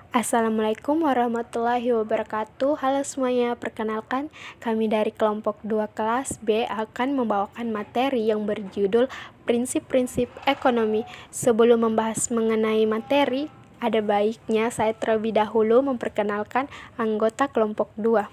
Assalamualaikum warahmatullahi wabarakatuh. Halo semuanya, perkenalkan kami dari kelompok 2 kelas B akan membawakan materi yang berjudul Prinsip-prinsip Ekonomi. Sebelum membahas mengenai materi, ada baiknya saya terlebih dahulu memperkenalkan anggota kelompok 2,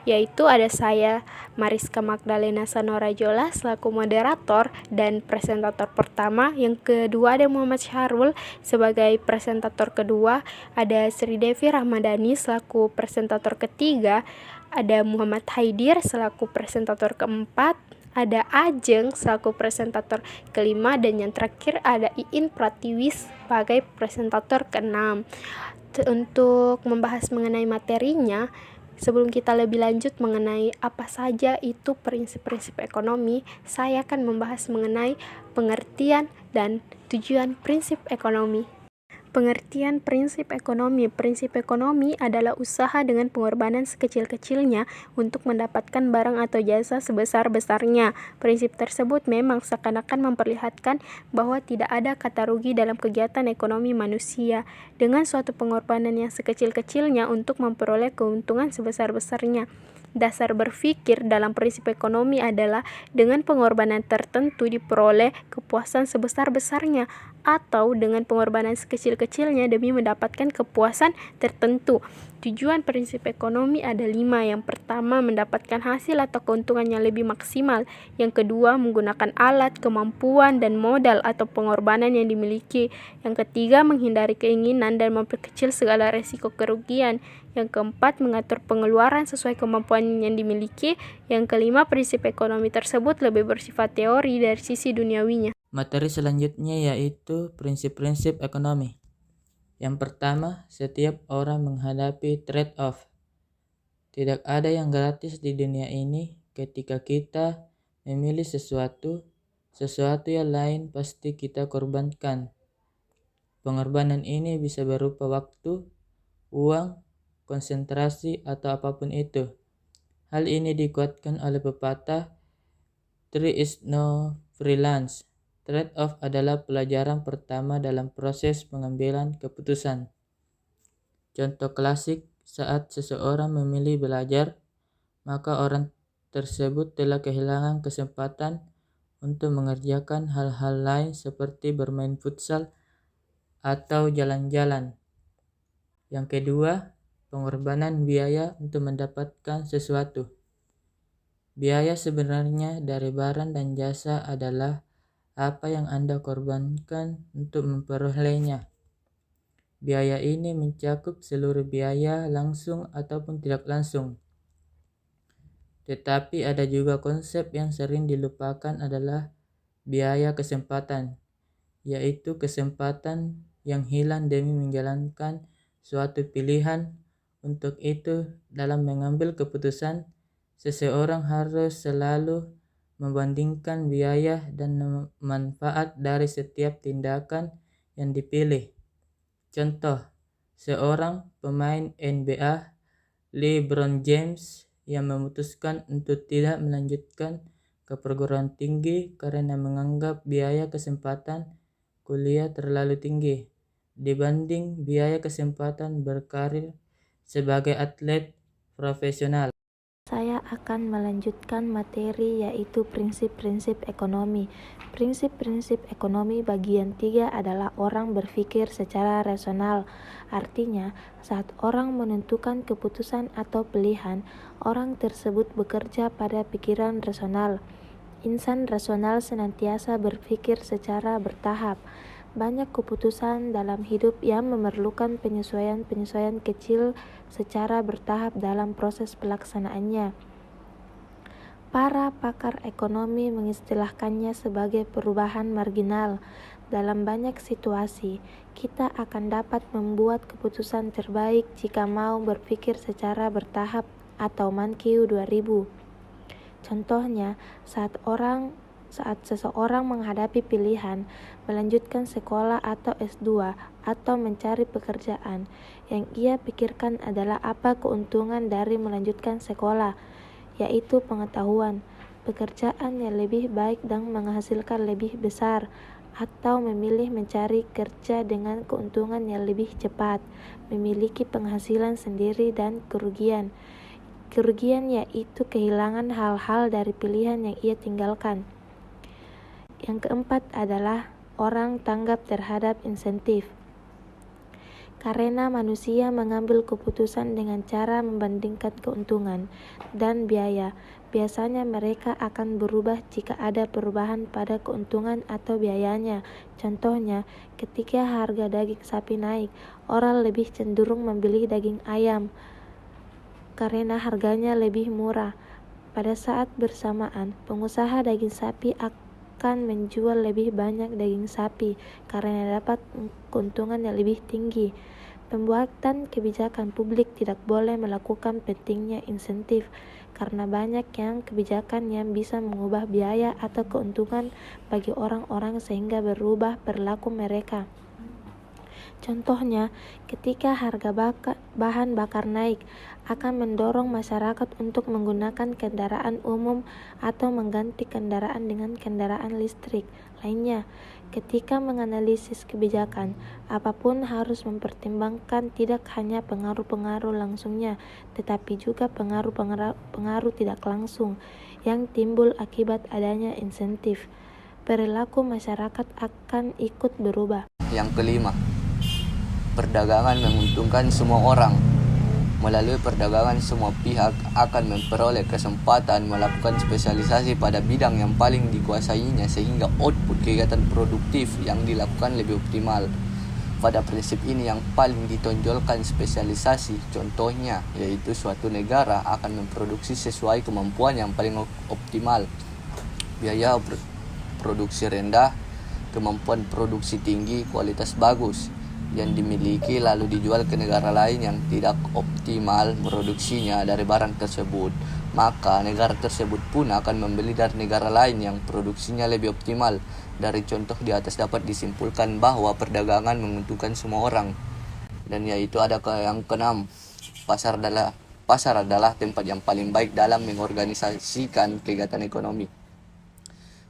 yaitu ada saya, Mariska Magdalena Sanorajola selaku moderator dan presentator pertama. Yang kedua ada Muhammad Syahrul sebagai presentator kedua, ada Sri Devi Rahmadani selaku presentator ketiga, ada Muhammad Haidir selaku presentator keempat, ada Ajeng selaku presentator kelima, dan yang terakhir ada Iin Pratiwi sebagai presentator keenam. Untuk membahas mengenai materinya, sebelum kita lebih lanjut mengenai apa saja itu prinsip-prinsip ekonomi, saya akan membahas mengenai pengertian dan tujuan prinsip ekonomi. Pengertian prinsip ekonomi. Prinsip ekonomi adalah usaha dengan pengorbanan sekecil-kecilnya untuk mendapatkan barang atau jasa sebesar-besarnya. Prinsip tersebut memang seakan-akan memperlihatkan bahwa tidak ada kata rugi dalam kegiatan ekonomi manusia dengan suatu pengorbanan yang sekecil-kecilnya untuk memperoleh keuntungan sebesar-besarnya. Dasar berpikir dalam prinsip ekonomi adalah dengan pengorbanan tertentu diperoleh kepuasan sebesar-besarnya, atau dengan pengorbanan sekecil-kecilnya demi mendapatkan kepuasan tertentu. Tujuan prinsip ekonomi ada 5. Yang pertama, mendapatkan hasil atau keuntungan yang lebih maksimal. Yang kedua, menggunakan alat, kemampuan, dan modal atau pengorbanan yang dimiliki. Yang ketiga, menghindari keinginan dan memperkecil segala resiko kerugian. Yang keempat, mengatur pengeluaran sesuai kemampuan yang dimiliki. Yang kelima, prinsip ekonomi tersebut lebih bersifat teori dari sisi duniawinya. Materi selanjutnya yaitu prinsip-prinsip ekonomi. Yang pertama, setiap orang menghadapi trade-off. Tidak ada yang gratis di dunia ini. Ketika kita memilih sesuatu yang lain pasti kita korbankan. Pengorbanan ini bisa berupa waktu, uang, konsentrasi, atau apapun itu. Hal ini dikuatkan oleh pepatah, "There is no freelance." Trade-off adalah pelajaran pertama dalam proses pengambilan keputusan. Contoh klasik, saat seseorang memilih belajar, maka orang tersebut telah kehilangan kesempatan untuk mengerjakan hal-hal lain seperti bermain futsal atau jalan-jalan. Yang kedua, pengorbanan biaya untuk mendapatkan sesuatu. Biaya sebenarnya dari barang dan jasa adalah apa yang Anda korbankan untuk memperolehnya. Biaya ini mencakup seluruh biaya langsung ataupun tidak langsung. Tetapi ada juga konsep yang sering dilupakan adalah biaya kesempatan, yaitu kesempatan yang hilang demi menjalankan suatu pilihan. Untuk itu, dalam mengambil keputusan, seseorang harus selalu membandingkan biaya dan manfaat dari setiap tindakan yang dipilih. Contoh, seorang pemain NBA, LeBron James, yang memutuskan untuk tidak melanjutkan ke perguruan tinggi karena menganggap biaya kesempatan kuliah terlalu tinggi dibanding biaya kesempatan berkarir sebagai atlet profesional. Saya akan melanjutkan materi yaitu prinsip-prinsip ekonomi. Prinsip-prinsip ekonomi bagian 3 adalah orang berpikir secara rasional. Artinya, saat orang menentukan keputusan atau pilihan, orang tersebut bekerja pada pikiran rasional. Insan rasional senantiasa berpikir secara bertahap. Banyak keputusan dalam hidup yang memerlukan penyesuaian-penyesuaian kecil secara bertahap dalam proses pelaksanaannya. Para pakar ekonomi mengistilahkannya sebagai perubahan marginal. Dalam banyak situasi, kita akan dapat membuat keputusan terbaik jika mau berpikir secara bertahap atau MANKIU 2000. Contohnya, saat seseorang menghadapi pilihan melanjutkan sekolah atau S2 atau mencari pekerjaan, yang ia pikirkan adalah apa keuntungan dari melanjutkan sekolah, yaitu pengetahuan, pekerjaan yang lebih baik dan menghasilkan lebih besar, atau memilih mencari kerja dengan keuntungan yang lebih cepat, memiliki penghasilan sendiri dan kerugian. Kerugian yaitu kehilangan hal-hal dari pilihan yang ia tinggalkan. Yang keempat adalah orang tanggap terhadap insentif. Karena manusia mengambil keputusan dengan cara membandingkan keuntungan dan biaya, biasanya mereka akan berubah jika ada perubahan pada keuntungan atau biayanya. Contohnya, ketika harga daging sapi naik, orang lebih cenderung membeli daging ayam karena harganya lebih murah. Pada saat bersamaan, pengusaha daging sapi akan menjual lebih banyak daging sapi karena dapat keuntungan yang lebih tinggi. Pembuatan kebijakan publik tidak boleh melakukan pentingnya insentif karena banyak yang kebijakan yang bisa mengubah biaya atau keuntungan bagi orang-orang sehingga berubah perilaku mereka. Contohnya, ketika harga bahan bakar naik, akan mendorong masyarakat untuk menggunakan kendaraan umum atau mengganti kendaraan dengan kendaraan listrik lainnya. Ketika menganalisis kebijakan, apapun harus mempertimbangkan tidak hanya pengaruh-pengaruh langsungnya, tetapi juga pengaruh tidak langsung yang timbul akibat adanya insentif. Perilaku masyarakat akan ikut berubah. Yang kelima, perdagangan menguntungkan semua orang. Melalui perdagangan, semua pihak akan memperoleh kesempatan melakukan spesialisasi pada bidang yang paling dikuasainya sehingga output kegiatan produktif yang dilakukan lebih optimal. Pada prinsip ini yang paling ditonjolkan spesialisasi, contohnya yaitu suatu negara akan memproduksi sesuai kemampuan yang paling optimal. Biaya produksi rendah, kemampuan produksi tinggi, kualitas bagus yang dimiliki lalu dijual ke negara lain yang tidak optimal produksinya dari barang tersebut, maka negara tersebut pun akan membeli dari negara lain yang produksinya lebih optimal. Dari contoh di atas dapat disimpulkan bahwa perdagangan menguntungkan semua orang. Dan yaitu ada yang keenam, pasar adalah tempat yang paling baik dalam mengorganisasikan kegiatan ekonomi.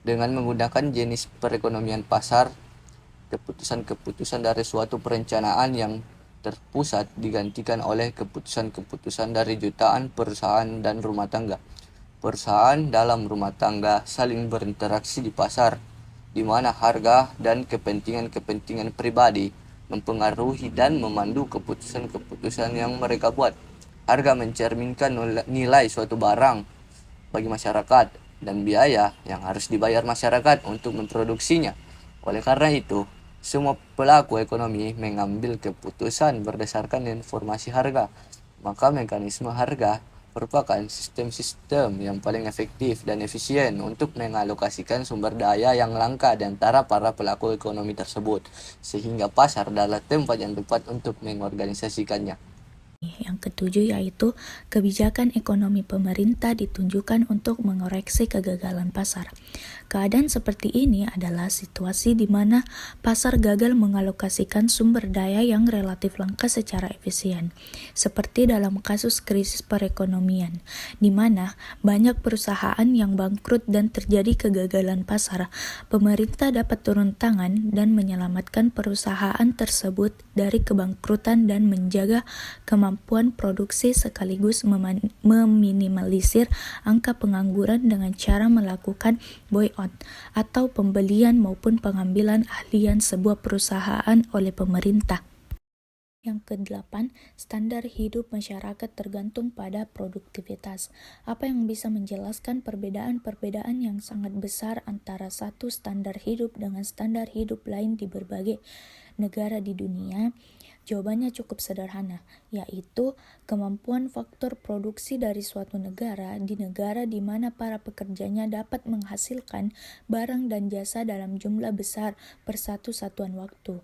Dengan menggunakan jenis perekonomian pasar, keputusan-keputusan dari suatu perencanaan yang terpusat digantikan oleh keputusan-keputusan dari jutaan perusahaan dan rumah tangga. Perusahaan dalam rumah tangga saling berinteraksi di pasar, di mana harga dan kepentingan-kepentingan pribadi mempengaruhi dan memandu keputusan-keputusan yang mereka buat. Harga mencerminkan nilai suatu barang bagi masyarakat dan biaya yang harus dibayar masyarakat untuk memproduksinya. Oleh karena itu, semua pelaku ekonomi mengambil keputusan berdasarkan informasi harga. Maka mekanisme harga merupakan sistem-sistem yang paling efektif dan efisien untuk mengalokasikan sumber daya yang langka di antara para pelaku ekonomi tersebut, sehingga pasar adalah tempat yang tepat untuk mengorganisasikannya. Yang ketujuh yaitu kebijakan ekonomi pemerintah ditunjukkan untuk mengoreksi kegagalan pasar. Keadaan seperti ini adalah situasi di mana pasar gagal mengalokasikan sumber daya yang relatif langka secara efisien, seperti dalam kasus krisis perekonomian, di mana banyak perusahaan yang bangkrut dan terjadi kegagalan pasar. Pemerintah dapat turun tangan dan menyelamatkan perusahaan tersebut dari kebangkrutan dan menjaga kemampuan produksi sekaligus meminimalisir angka pengangguran dengan cara melakukan buyout atau pembelian maupun pengambilan ahlian sebuah perusahaan oleh pemerintah. Yang kedelapan, standar hidup masyarakat tergantung pada produktivitas. Apa yang bisa menjelaskan perbedaan-perbedaan yang sangat besar antara satu standar hidup dengan standar hidup lain di berbagai negara di dunia? Jawabannya cukup sederhana, yaitu kemampuan faktor produksi dari suatu negara di mana para pekerjanya dapat menghasilkan barang dan jasa dalam jumlah besar per satu satuan waktu.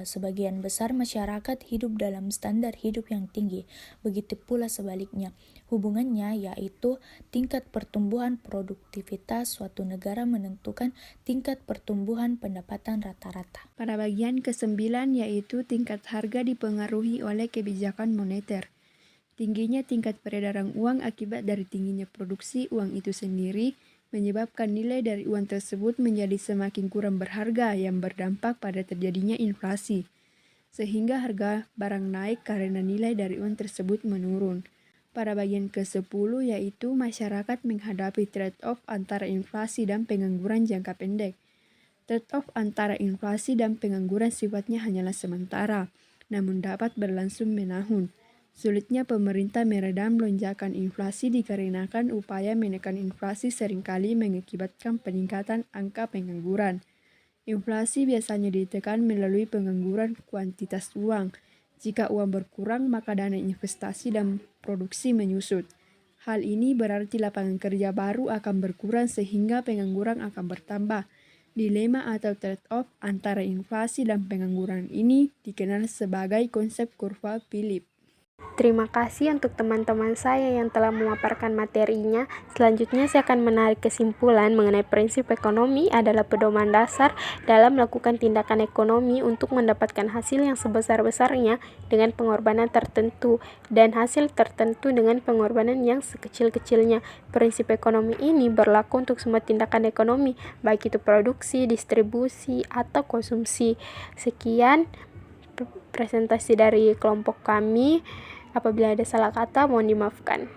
Sebagian besar masyarakat hidup dalam standar hidup yang tinggi, begitu pula sebaliknya. Hubungannya yaitu tingkat pertumbuhan produktivitas suatu negara menentukan tingkat pertumbuhan pendapatan rata-rata. Pada bagian ke-9 yaitu tingkat harga dipengaruhi oleh kebijakan moneter. Tingginya tingkat peredaran uang akibat dari tingginya produksi uang itu sendiri menyebabkan nilai dari uang tersebut menjadi semakin kurang berharga yang berdampak pada terjadinya inflasi, sehingga harga barang naik karena nilai dari uang tersebut menurun. Pada bagian ke-10 yaitu masyarakat menghadapi trade-off antara inflasi dan pengangguran jangka pendek. Trade-off antara inflasi dan pengangguran sifatnya hanyalah sementara, namun dapat berlangsung menahun. Sulitnya pemerintah meredam lonjakan inflasi dikarenakan upaya menekan inflasi seringkali mengakibatkan peningkatan angka pengangguran. Inflasi biasanya ditekan melalui pengangguran kuantitas uang. Jika uang berkurang, maka dana investasi dan produksi menyusut. Hal ini berarti lapangan kerja baru akan berkurang sehingga pengangguran akan bertambah. Dilema atau trade-off antara inflasi dan pengangguran ini dikenal sebagai konsep kurva Philip. Terima kasih untuk teman-teman saya yang telah memaparkan materinya. Selanjutnya saya akan menarik kesimpulan mengenai prinsip ekonomi adalah pedoman dasar dalam melakukan tindakan ekonomi untuk mendapatkan hasil yang sebesar-besarnya dengan pengorbanan tertentu dan hasil tertentu dengan pengorbanan yang sekecil-kecilnya. Prinsip ekonomi ini berlaku untuk semua tindakan ekonomi, baik itu produksi, distribusi, atau konsumsi. Sekian presentasi dari kelompok kami. Apabila ada salah kata, mohon dimaafkan.